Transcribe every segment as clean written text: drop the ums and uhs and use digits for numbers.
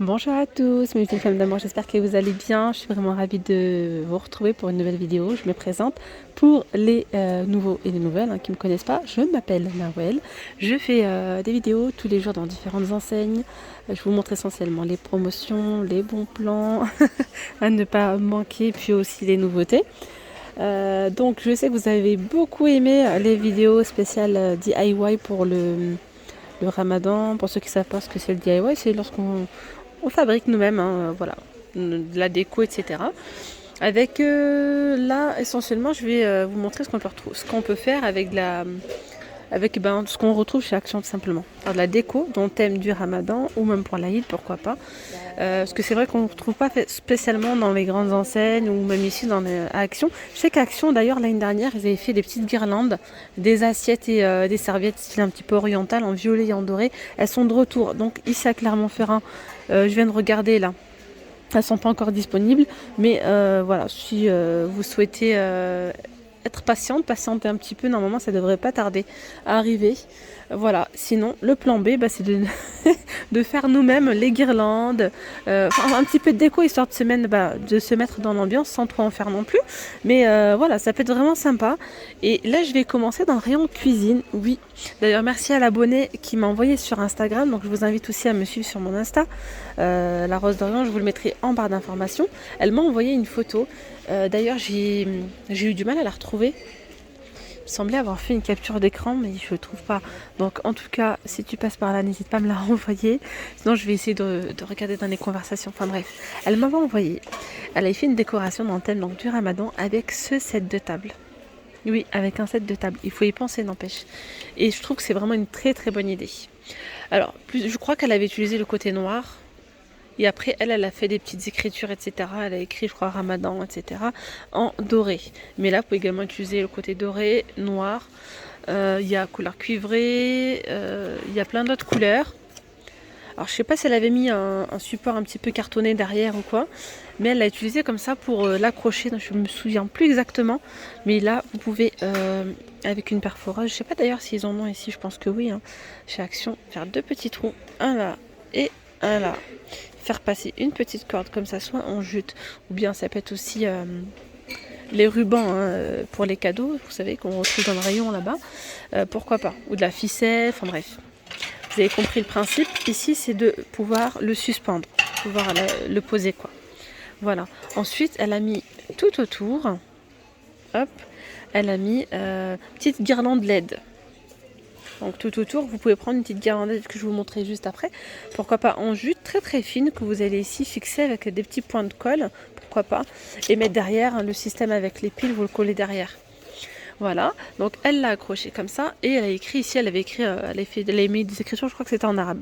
Bonjour à tous, mes petites femmes d'amour, j'espère que vous allez bien. Je suis vraiment ravie de vous retrouver pour une nouvelle vidéo. Je me présente pour les nouveaux et les nouvelles qui ne me connaissent pas. Je m'appelle Nawel. Je fais des vidéos tous les jours dans différentes enseignes. Je vous montre essentiellement les promotions, les bons plans à ne pas manquer, puis aussi les nouveautés. Donc je sais que vous avez beaucoup aimé les vidéos spéciales DIY pour le ramadan. Pour ceux qui ne savent pas ce que c'est le DIY, c'est lorsqu'on fabrique nous-mêmes, voilà, de la déco, etc. Avec là, essentiellement, je vais vous montrer ce qu'on peut faire avec ce qu'on retrouve chez Action tout simplement. Alors, de la déco, dont le thème du ramadan, ou même pour l'Aïd, pourquoi pas. Parce que c'est vrai qu'on ne retrouve pas spécialement dans les grandes enseignes, ou même ici à Action. Je sais qu'Action, d'ailleurs, l'année dernière, ils avaient fait des petites guirlandes, des assiettes et des serviettes style un petit peu oriental, en violet et en doré. Elles sont de retour. Donc ici à Clermont-Ferrand, je viens de regarder là. Elles ne sont pas encore disponibles, mais voilà, si vous souhaitez être patiente un petit peu, normalement ça ne devrait pas tarder à arriver. Voilà, sinon le plan B, c'est de faire nous-mêmes les guirlandes, un petit peu de déco histoire de se mettre dans l'ambiance sans trop en faire non plus. Mais voilà, ça peut être vraiment sympa. Et là je vais commencer dans le rayon cuisine, oui. D'ailleurs merci à l'abonné qui m'a envoyé sur Instagram, donc je vous invite aussi à me suivre sur mon Insta, la Rose d'Orient, je vous le mettrai en barre d'informations. Elle m'a envoyé une photo. D'ailleurs, j'ai eu du mal à la retrouver. Il me semblait avoir fait une capture d'écran, mais je ne trouve pas. Donc, en tout cas, si tu passes par là, n'hésite pas à me la renvoyer. Sinon, je vais essayer de regarder dans les conversations. Enfin bref, elle m'avait envoyé. Elle avait fait une décoration dans le thème du ramadan avec ce set de table. Oui, avec un set de table. Il faut y penser, n'empêche. Et je trouve que c'est vraiment une très très bonne idée. Alors, je crois qu'elle avait utilisé le côté noir. Et après, elle a fait des petites écritures, etc. Elle a écrit, je crois, Ramadan, etc. en doré. Mais là, vous pouvez également utiliser le côté doré, noir. Il y a couleur cuivrée. Il y a plein d'autres couleurs. Alors, je sais pas si elle avait mis un support un petit peu cartonné derrière ou quoi. Mais elle l'a utilisé comme ça pour l'accrocher. Je me souviens plus exactement. Mais là, vous pouvez, avec une perforeuse, je sais pas d'ailleurs s'ils en ont ici, je pense que oui. Chez Action, faire deux petits trous. Un là et un là. Faire passer une petite corde comme ça, soit en jute, ou bien ça peut être aussi les rubans pour les cadeaux, vous savez, qu'on retrouve dans le rayon là-bas, pourquoi pas, ou de la ficelle, enfin bref. Vous avez compris le principe, ici c'est de pouvoir le suspendre, pouvoir le poser quoi. Voilà, ensuite elle a mis tout autour, hop, elle a mis petite guirlande LED. Donc tout autour, vous pouvez prendre une petite guirlandette que je vous montrerai juste après. Pourquoi pas en jute très très fine que vous allez ici fixer avec des petits points de colle. Pourquoi pas. Et mettre derrière le système avec les piles, vous le collez derrière. Voilà, donc elle l'a accroché comme ça et elle a écrit ici, elle avait mis des écritures, je crois que c'était en arabe.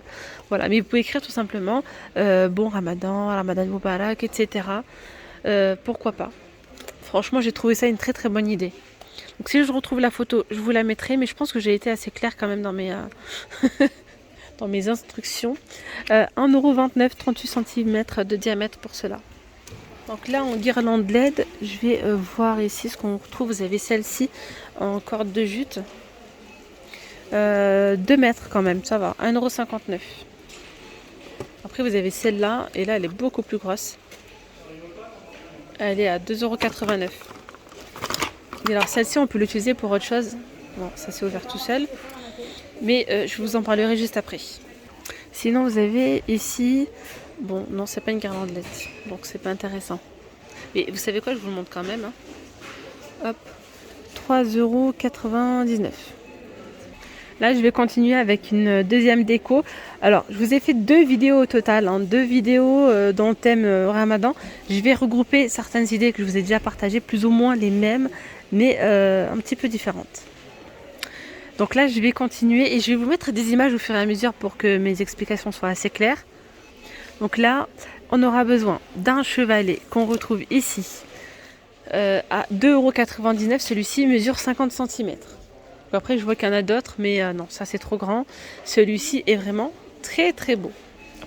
Voilà, mais vous pouvez écrire tout simplement bon Ramadan, Ramadan Moubarak, etc. Pourquoi pas. Franchement, j'ai trouvé ça une très très bonne idée. Donc si je retrouve la photo, je vous la mettrai, mais je pense que j'ai été assez claire quand même dans dans mes instructions. 1,29 €, 38 cm de diamètre pour cela. Donc là en guirlande LED, je vais voir ici ce qu'on retrouve. Vous avez celle-ci en corde de jute. 2 mètres quand même, ça va, 1,59 €. Après vous avez celle-là, et là elle est beaucoup plus grosse. Elle est à 2,89 €. Et alors celle-ci on peut l'utiliser pour autre chose. Bon, ça s'est ouvert tout seul. Mais je vous en parlerai juste après. Sinon vous avez ici, bon non c'est pas une guirlande LED, donc c'est pas intéressant. Mais vous savez quoi, je vous le montre quand même. Hop, 3,99 €. Là je vais continuer avec une deuxième déco. Alors je vous ai fait deux vidéos au total, deux vidéos dans le thème Ramadan. Je vais regrouper certaines idées que je vous ai déjà partagées, plus ou moins les mêmes, mais un petit peu différentes. Donc là, je vais continuer et je vais vous mettre des images au fur et à mesure pour que mes explications soient assez claires. Donc là, on aura besoin d'un chevalet qu'on retrouve ici à 2,99 €. Celui-ci mesure 50 cm. Après, je vois qu'il y en a d'autres, mais non, ça c'est trop grand. Celui-ci est vraiment très très beau.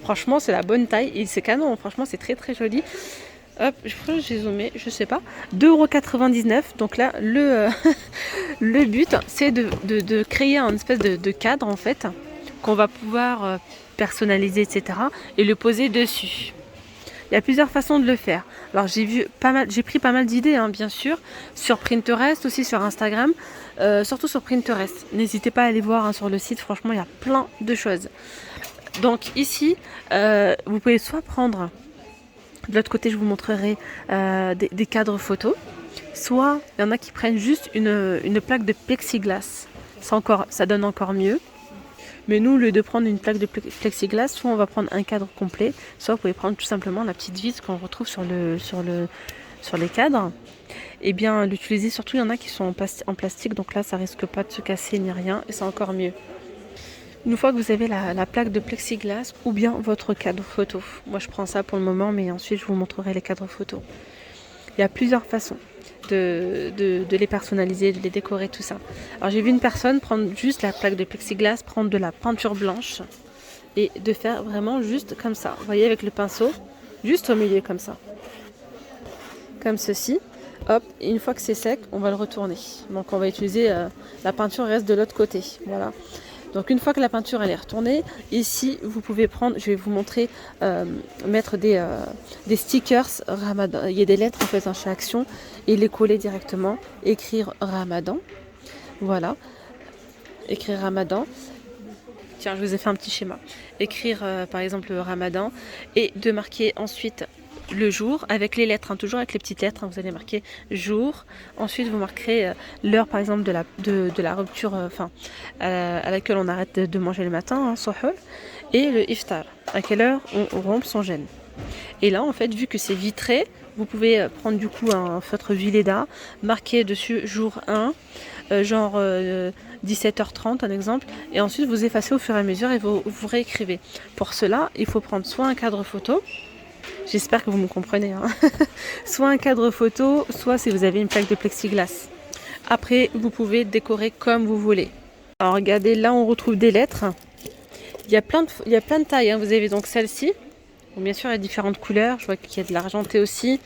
Franchement, c'est la bonne taille et c'est canon. Franchement, c'est très très joli. Hop, je crois que j'ai zoomé, je sais pas. 2,99 €. Donc là, le but, c'est de créer un espèce de cadre en fait, qu'on va pouvoir personnaliser, etc. et le poser dessus. Il y a plusieurs façons de le faire. Alors j'ai pris pas mal d'idées, hein, bien sûr, sur Pinterest, aussi sur Instagram, surtout sur Pinterest. N'hésitez pas à aller voir, hein, sur le site, franchement, il y a plein de choses. Donc ici, vous pouvez soit prendre, de l'autre côté, je vous montrerai des cadres photos, soit il y en a qui prennent juste une plaque de plexiglas. Ça donne encore mieux. Mais nous, au lieu de prendre une plaque de plexiglas, soit on va prendre un cadre complet, soit vous pouvez prendre tout simplement la petite vis qu'on retrouve sur les cadres. Et bien l'utiliser, surtout il y en a qui sont en plastique, donc là ça risque pas de se casser ni rien, et c'est encore mieux. Une fois que vous avez la plaque de plexiglas ou bien votre cadre photo. Moi je prends ça pour le moment, mais ensuite je vous montrerai les cadres photos. Il y a plusieurs façons de les personnaliser, de les décorer, tout ça. Alors j'ai vu une personne prendre juste la plaque de plexiglas, prendre de la peinture blanche et de faire vraiment juste comme ça. Vous voyez, avec le pinceau, juste au milieu comme ça. Comme ceci. Hop, et une fois que c'est sec, on va le retourner. Donc on va utiliser, la peinture reste de l'autre côté. Voilà. Donc une fois que la peinture elle est retournée, ici vous pouvez prendre, je vais vous montrer, mettre des stickers Ramadan. Il y a des lettres en fait, chez Action, et les coller directement, écrire Ramadan. Voilà, écrire Ramadan. Tiens, je vous ai fait un petit schéma. Écrire par exemple Ramadan, et de marquer ensuite le jour avec les lettres, hein, toujours avec les petites lettres, hein, vous allez marquer jour. Ensuite vous marquerez l'heure par exemple de la rupture, à laquelle on arrête de manger le matin, hein, sohul, et le iftar, à quelle heure on rompt son jeûne. Et là en fait, vu que c'est vitré, vous pouvez prendre du coup un feutre Villeda, marquer dessus jour 1, genre 17h30 un exemple, et ensuite vous effacez au fur et à mesure et vous réécrivez. Pour cela il faut prendre soit un cadre photo, j'espère que vous me comprenez, hein. Soit un cadre photo, soit si vous avez une plaque de plexiglas. Après, vous pouvez décorer comme vous voulez. Alors regardez, là on retrouve des lettres. Il y a plein de tailles, hein. Vous avez donc celle-ci. Bon, bien sûr, il y a différentes couleurs. Je vois qu'il y a de l'argenté aussi.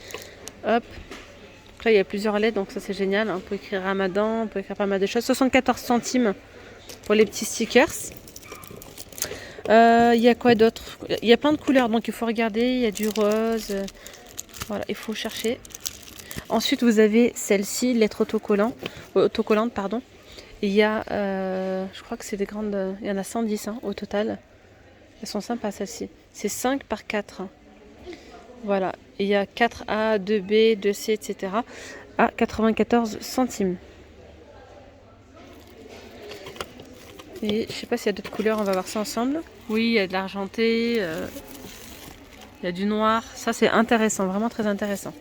Hop. Donc là, il y a plusieurs lettres, donc ça c'est génial, hein. Vous pouvez écrire Ramadan, vous pouvez écrire pas mal de choses. 74 centimes pour les petits stickers. Il y a quoi d'autre? Il y a plein de couleurs, donc il faut regarder. Il y a du rose. Voilà, il faut chercher. Ensuite, vous avez celle-ci, lettre autocollante, pardon. Il y a, je crois que c'est des grandes, il y en a 110, hein, au total. Elles sont sympas, celles-ci. C'est 5 par 4. Voilà. Et il y a 4A, 2B, 2C, etc. à 94 centimes. Et je sais pas s'il y a d'autres couleurs, on va voir ça ensemble. Oui, il y a de l'argenté, il y a du noir. Ça, c'est intéressant, vraiment très intéressant.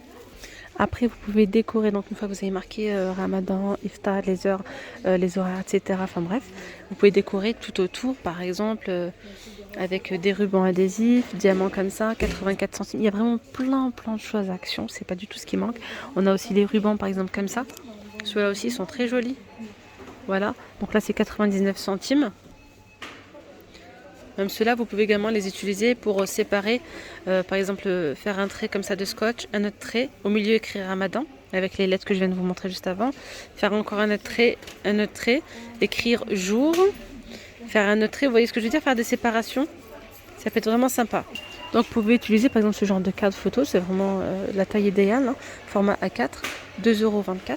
Après, vous pouvez décorer, donc une fois que vous avez marqué Ramadan, Iftar, les heures, les horaires, etc. Enfin bref, vous pouvez décorer tout autour, par exemple, avec des rubans adhésifs, diamants comme ça, 84 centimes. Il y a vraiment plein de choses à Action, c'est pas du tout ce qui manque. On a aussi les rubans, par exemple, comme ça. Ceux-là aussi sont très jolis. Voilà, donc là c'est 99 centimes. Même ceux-là, vous pouvez également les utiliser pour séparer, par exemple, faire un trait comme ça de scotch, un autre trait, au milieu écrire Ramadan, avec les lettres que je viens de vous montrer juste avant, faire encore un autre trait, écrire jour, faire un autre trait, vous voyez ce que je veux dire, faire des séparations, ça peut être vraiment sympa. Donc vous pouvez utiliser par exemple ce genre de carte photo, c'est vraiment la taille idéale, hein, format A4, 2,24 €.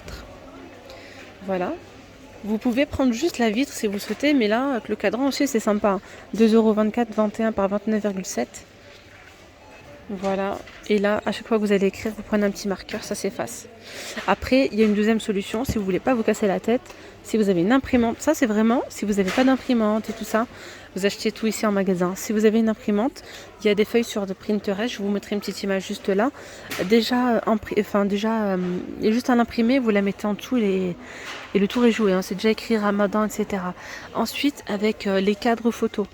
Voilà. Vous pouvez prendre juste la vitre si vous souhaitez, mais là, avec le cadran aussi, c'est sympa. 2,24 €, 21 par 29,7. Voilà. Et là, à chaque fois que vous allez écrire, vous prenez un petit marqueur, ça s'efface. Après, il y a une deuxième solution, si vous voulez pas vous casser la tête, si vous avez une imprimante, ça c'est vraiment, si vous n'avez pas d'imprimante et tout ça, vous achetez tout ici en magasin. Si vous avez une imprimante, il y a des feuilles sur de Pinterest, je vous mettrai une petite image juste là. Déjà, il y a juste un imprimé, vous la mettez en dessous et le tour est joué, hein. C'est déjà écrit Ramadan, etc. Ensuite, avec les cadres photos.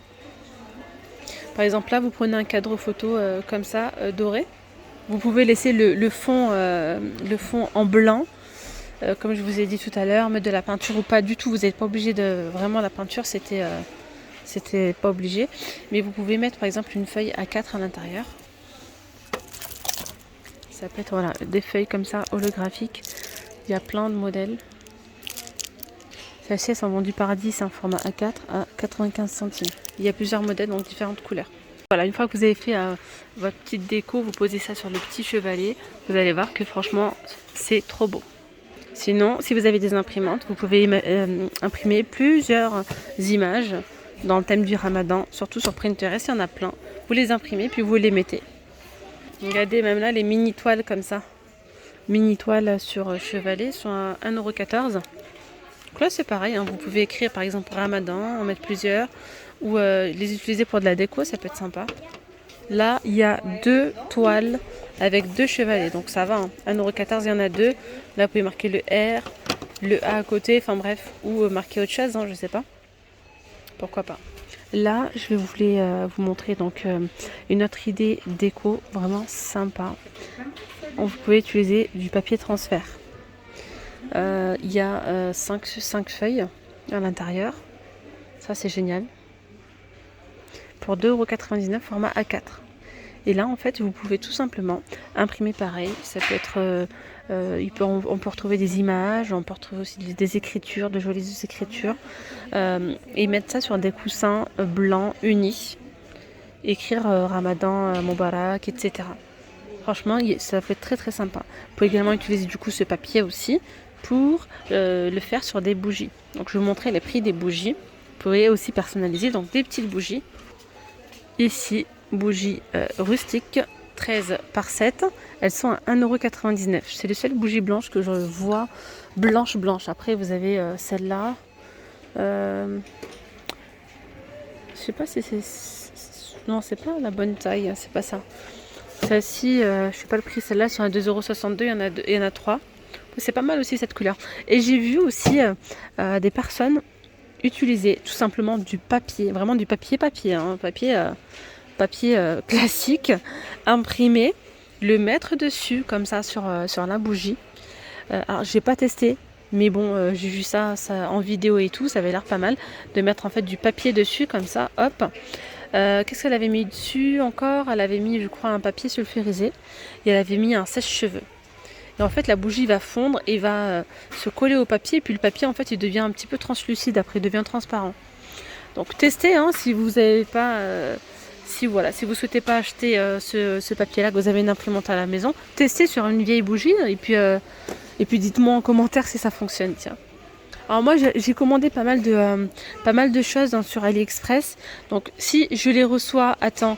Par exemple, là, vous prenez un cadre photo comme ça, doré. Vous pouvez laisser le fond en blanc, comme je vous ai dit tout à l'heure, mettre de la peinture ou pas du tout. Vous n'êtes pas obligé de... Vraiment, la peinture, c'était pas obligé. Mais vous pouvez mettre, par exemple, une feuille A4 à l'intérieur. Ça peut être, voilà, des feuilles comme ça, holographiques. Il y a plein de modèles. Celles-ci sont vendues par 10, c'est un format A4 à 95 centimes. Il y a plusieurs modèles, donc différentes couleurs. Voilà, une fois que vous avez fait votre petite déco, vous posez ça sur le petit chevalet. Vous allez voir que franchement, c'est trop beau. Sinon, si vous avez des imprimantes, vous pouvez imprimer plusieurs images dans le thème du Ramadan, surtout sur Pinterest, il y en a plein. Vous les imprimez, puis vous les mettez. Regardez, même là, les mini toiles comme ça. Mini toiles sur chevalet sont à 1,14 €. Donc là, c'est pareil, hein, vous pouvez écrire par exemple Ramadan, en mettre plusieurs, ou les utiliser pour de la déco, ça peut être sympa. Là, il y a 2 toiles avec 2 chevalets, donc ça va. Hein. 1,14 €, il y en a 2. Là, vous pouvez marquer le R, le A à côté, enfin bref, ou marquer autre chose, hein, je sais pas. Pourquoi pas. Là, je vais vous montrer donc une autre idée déco vraiment sympa. Vous pouvez utiliser du papier transfert. Il y a 5 feuilles à l'intérieur. Ça, c'est génial. Pour 2,99 € format A4. Et là, en fait, vous pouvez tout simplement imprimer pareil. Ça peut être, on peut retrouver des images, on peut retrouver aussi des écritures, de jolies écritures, et mettre ça sur des coussins blancs unis. Écrire Ramadan, Mubarak, etc. Franchement, ça fait très très sympa. Vous pouvez également utiliser du coup ce papier aussi pour le faire sur des bougies. Donc je vais vous montrer les prix des bougies. Vous pouvez aussi personnaliser donc des petites bougies. Ici, bougies rustiques, 13 par 7. Elles sont à 1,99 €. C'est les seules bougies blanches que je vois blanche. Après, vous avez celle-là. Je sais pas si c'est... Non, c'est pas la bonne taille, c'est pas ça. Celle-ci, je sais pas le prix, celle-là, sont à 2,62 €, il y en a 3. C'est pas mal aussi cette couleur. Et j'ai vu aussi des personnes utiliser tout simplement du papier, vraiment du papier, hein, papier classique, imprimé, le mettre dessus comme ça sur la bougie. Alors j'ai pas testé, mais bon, j'ai vu ça en vidéo et tout, ça avait l'air pas mal de mettre en fait du papier dessus comme ça, hop. Qu'est-ce qu'elle avait mis dessus encore? Elle avait mis, je crois, un papier sulfurisé et elle avait mis un sèche-cheveux. Et en fait, la bougie va fondre et va se coller au papier. Et puis le papier, en fait, il devient un petit peu translucide. Après, il devient transparent. Donc, testez, hein, si vous n'avez pas... si vous souhaitez pas acheter ce papier-là, que vous avez une imprimante à la maison, testez sur une vieille bougie. Et puis dites-moi en commentaire si ça fonctionne, tiens. Alors moi j'ai commandé pas mal de choses sur AliExpress. Donc si je les reçois à temps,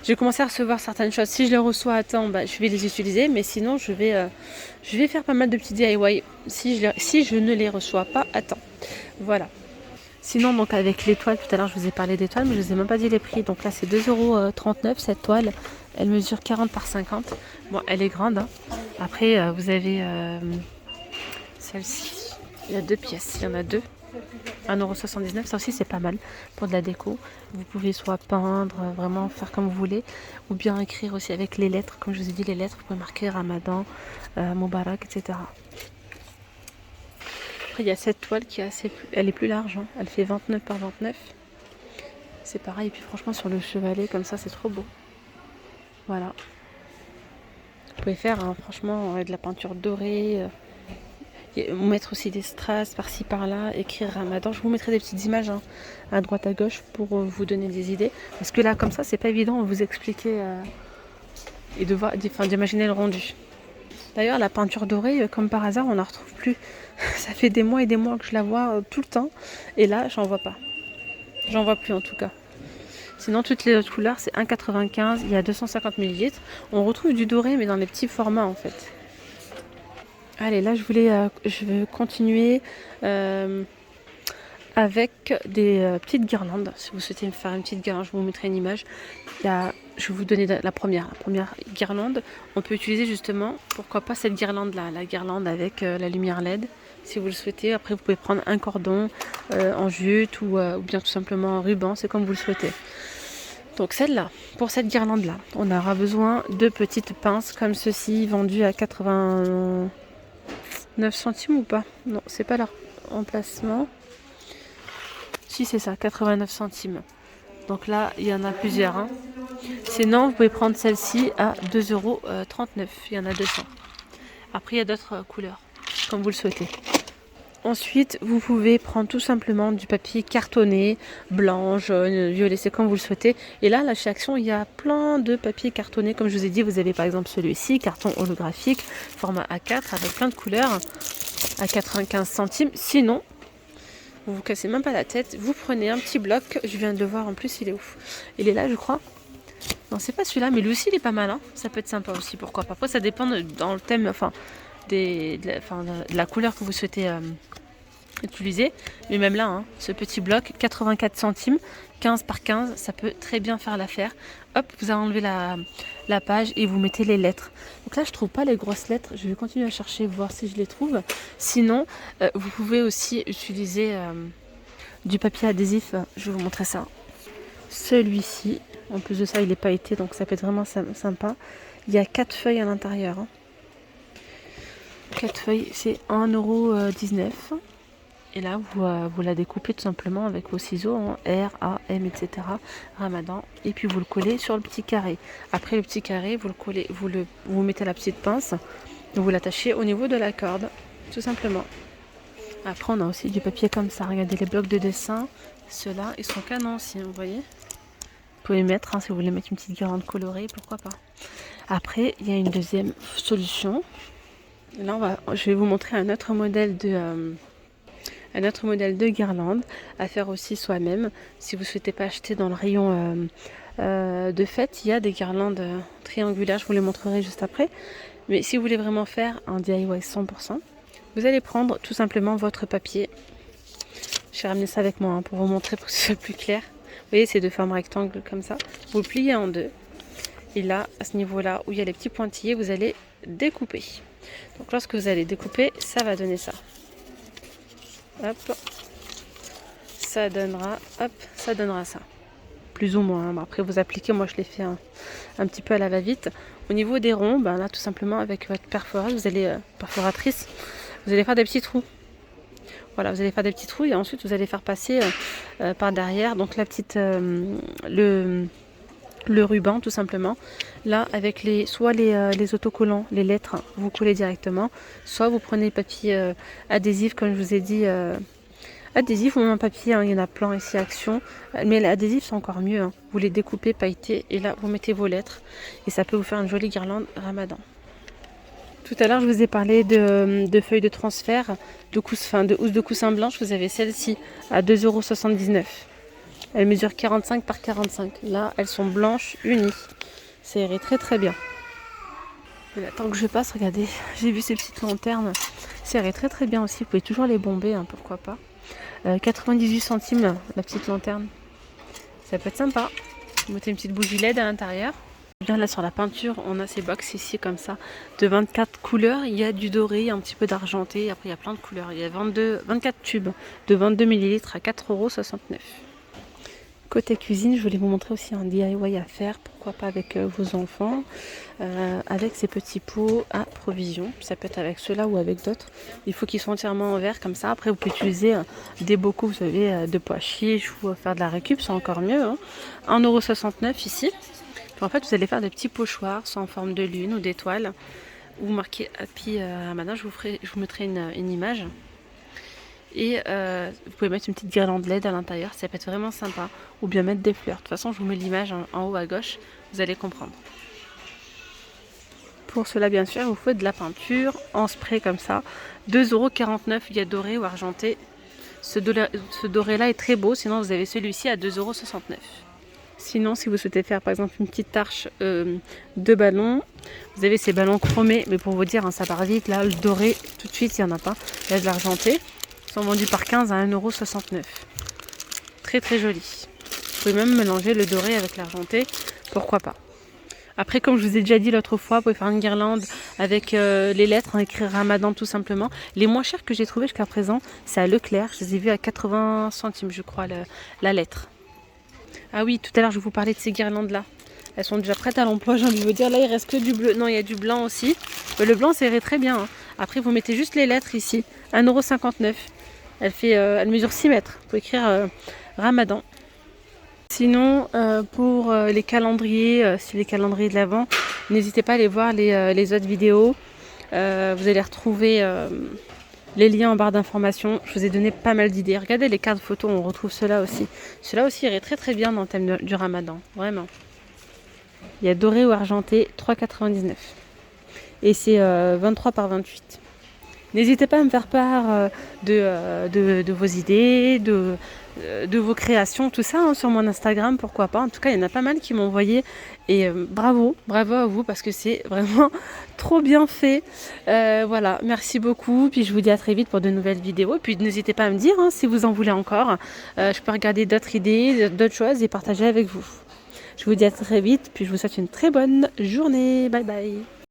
j'ai commencé à recevoir certaines choses. Si je les reçois à temps, je vais les utiliser. Mais sinon je vais faire pas mal de petits DIY si je ne les reçois pas à temps. Voilà. Sinon donc avec les toiles, tout à l'heure je vous ai parlé des toiles, mais je vous ai même pas dit les prix. Donc là c'est 2,39 € cette toile. Elle mesure 40 par 50. Bon, elle est grande. Hein. Après vous avez celle-ci. Il y a 2 pièces, il y en a 2. 1,79 €, ça aussi c'est pas mal pour de la déco. Vous pouvez soit peindre, vraiment faire comme vous voulez, ou bien écrire aussi avec les lettres. Comme je vous ai dit, les lettres, vous pouvez marquer Ramadan, Mubarak, etc. Après il y a cette toile qui est elle est plus large, hein. Elle fait 29 par 29. C'est pareil, et puis franchement sur le chevalet comme ça c'est trop beau. Voilà. Vous pouvez faire franchement de la peinture dorée. Mettre aussi des strass par-ci par-là, écrire Ramadan. Je vous mettrai des petites images à droite à gauche pour vous donner des idées. Parce que là, comme ça, c'est pas évident de vous expliquer et d'imaginer le rendu. D'ailleurs, la peinture dorée, comme par hasard, on n'en retrouve plus. Ça fait des mois et des mois que je la vois tout le temps. Et là, j'en vois pas. J'en vois plus en tout cas. Sinon, toutes les autres couleurs, c'est 1,95 €. Il y a 250 ml. On retrouve du doré, mais dans les petits formats en fait. Allez, là je vais continuer avec des petites guirlandes. Si vous souhaitez me faire une petite guirlande, je vous mettrai une image. Je vais vous donner la première guirlande. On peut utiliser justement, pourquoi pas cette guirlande-là, la guirlande avec la lumière LED, si vous le souhaitez. Après, vous pouvez prendre un cordon en jute ou bien tout simplement un ruban, c'est comme vous le souhaitez. Donc celle-là, pour cette guirlande-là, on aura besoin de petites pinces comme ceci, vendues à 89 centimes ou pas? Non, c'est pas leur emplacement. Si, c'est ça, 89 centimes. Donc là, il y en a plusieurs. Hein. Sinon, vous pouvez prendre celle-ci à 2,39 €. Il y en a 200. Après, il y a d'autres couleurs, comme vous le souhaitez. Ensuite, vous pouvez prendre tout simplement du papier cartonné, blanc, jaune, violet, c'est comme vous le souhaitez. Et là, chez Action, il y a plein de papiers cartonnés. Comme je vous ai dit, vous avez par exemple celui-ci, carton holographique, format A4 avec plein de couleurs à 95 centimes. Sinon, vous vous cassez même pas la tête, vous prenez un petit bloc. Je viens de le voir en plus, il est ouf. Il est là, je crois. Non, c'est pas celui-là, mais lui aussi, il est pas mal. Hein. Ça peut être sympa aussi, pourquoi pas. Après, ça dépend dans le thème, enfin, de la couleur que vous souhaitez utiliser. Mais même là, hein, ce petit bloc, 84 centimes, 15 par 15, ça peut très bien faire l'affaire. Hop, vous enlevez la page et vous mettez les lettres. Donc là, je trouve pas les grosses lettres. Je vais continuer à chercher, voir si je les trouve. Sinon, vous pouvez aussi utiliser du papier adhésif. Je vais vous montrer ça. Celui-ci, en plus de ça, il est pailleté, donc ça peut être vraiment sympa. Il y a 4 feuilles à l'intérieur. Hein. 4 feuilles, c'est 1,19 €. Et là, vous la découpez tout simplement avec vos ciseaux, hein, R, A, M, etc. Ramadan. Et puis vous le collez sur le petit carré. Après le petit carré, vous le collez, vous mettez la petite pince, vous l'attachez au niveau de la corde, tout simplement. Après, on a aussi du papier comme ça. Regardez les blocs de dessin. Ceux-là, ils sont canons aussi, hein, vous voyez. Vous pouvez mettre, hein, si vous voulez mettre une petite guirlande colorée, pourquoi pas. Après, il y a une deuxième solution. Là, je vais vous montrer un autre modèle de guirlande à faire aussi soi-même. Si vous ne souhaitez pas acheter dans le rayon de fête, il y a des guirlandes triangulaires, je vous les montrerai juste après. Mais si vous voulez vraiment faire un DIY 100%, vous allez prendre tout simplement votre papier. J'ai ramené ça avec moi hein, pour vous montrer pour que ce soit plus clair. Vous voyez, c'est de forme rectangle comme ça. Vous le pliez en deux. Et là, à ce niveau-là, où il y a les petits pointillés, vous allez découper. Donc lorsque vous allez découper, ça va donner ça. Hop, ça donnera ça. Plus ou moins. Hein. Après, vous appliquez. Moi, je l'ai fait un petit peu à la va-vite. Au niveau des ronds, ben là, tout simplement, avec votre perforatrice, vous allez faire des petits trous. Voilà, vous allez faire des petits trous et ensuite, vous allez faire passer par derrière. Donc, le ruban, tout simplement. Là, avec soit les autocollants, les lettres, vous collez directement. Soit vous prenez le papier adhésif, comme je vous ai dit, adhésif ou même un papier, hein, il y en a plein ici, Action. Mais l'adhésif, c'est encore mieux. Hein. Vous les découpez, pailletez, et là, vous mettez vos lettres. Et ça peut vous faire une jolie guirlande Ramadan. Tout à l'heure, je vous ai parlé de feuilles de transfert, de housse de coussin blanche. Vous avez celle-ci à 2,79 €. Elles mesurent 45 par 45. Là, elles sont blanches, unies. Ça irait très très bien. Et là, tant que je passe, regardez, j'ai vu ces petites lanternes. Ça irait très très bien aussi. Vous pouvez toujours les bomber, hein, pourquoi pas. 98 centimes la petite lanterne. Ça peut être sympa. Vous mettez une petite bougie LED à l'intérieur. Bien là sur la peinture, on a ces box ici comme ça de 24 couleurs. Il y a du doré, un petit peu d'argenté. Après, il y a plein de couleurs. Il y a 24 tubes de 22 ml à 4,69 €. Côté cuisine, je voulais vous montrer aussi un DIY à faire, pourquoi pas avec vos enfants, avec ces petits pots à provisions. Ça peut être avec ceux-là ou avec d'autres. Il faut qu'ils soient entièrement en verre comme ça. Après, vous pouvez utiliser des bocaux, vous savez, de pois chiches ou faire de la récup, c'est encore mieux. Hein. 1,69 € ici. Puis en fait, vous allez faire des petits pochoirs, soit en forme de lune ou d'étoile. Vous marquez Happy Ramadan, je vous mettrai une image. Et vous pouvez mettre une petite guirlande LED à l'intérieur, ça peut être vraiment sympa. Ou bien mettre des fleurs. De toute façon, je vous mets l'image en haut à gauche, vous allez comprendre. Pour cela, bien sûr, vous faites de la peinture en spray comme ça. 2,49 €, il y a doré ou argenté. Ce doré-là est très beau, sinon vous avez celui-ci à 2,69 €. Sinon, si vous souhaitez faire par exemple une petite arche de ballon, vous avez ces ballons chromés, mais pour vous dire, hein, ça part vite. Là, le doré, tout de suite, il n'y en a pas. Il y a de l'argenté. Ils sont vendus par 15 à 1,69 €. Très très joli. Vous pouvez même mélanger le doré avec l'argenté, pourquoi pas. Après, comme je vous ai déjà dit l'autre fois, vous pouvez faire une guirlande avec les lettres, écrire Ramadan tout simplement. Les moins chers que j'ai trouvé jusqu'à présent, c'est à Leclerc. Je les ai vus à 80 centimes, je crois, la lettre. Ah oui, tout à l'heure, je vous parlais de ces guirlandes-là. Elles sont déjà prêtes à l'emploi, j'ai envie de vous dire. Là, il reste que du bleu. Non, il y a du blanc aussi. Le blanc, ça irait très bien. Hein. Après, vous mettez juste les lettres ici. 1,59 €. Elle mesure 6 mètres. Vous pouvez écrire Ramadan. Sinon, pour les calendriers, si les calendriers de l'Avent, n'hésitez pas à aller voir les autres vidéos. Vous allez retrouver les liens en barre d'informations. Je vous ai donné pas mal d'idées. Regardez les cartes photos, on retrouve cela aussi. Cela aussi irait très très bien dans le thème du ramadan, vraiment. Il y a doré ou argenté, 3,99. Et c'est 23 par 28. N'hésitez pas à me faire part de vos idées, de vos créations, tout ça hein, sur mon Instagram, pourquoi pas. En tout cas, il y en a pas mal qui m'ont envoyé. Et bravo à vous parce que c'est vraiment trop bien fait. Voilà, merci beaucoup. Puis je vous dis à très vite pour de nouvelles vidéos. Puis n'hésitez pas à me dire hein, si vous en voulez encore. Je peux regarder d'autres idées, d'autres choses et partager avec vous. Je vous dis à très vite. Puis je vous souhaite une très bonne journée. Bye bye.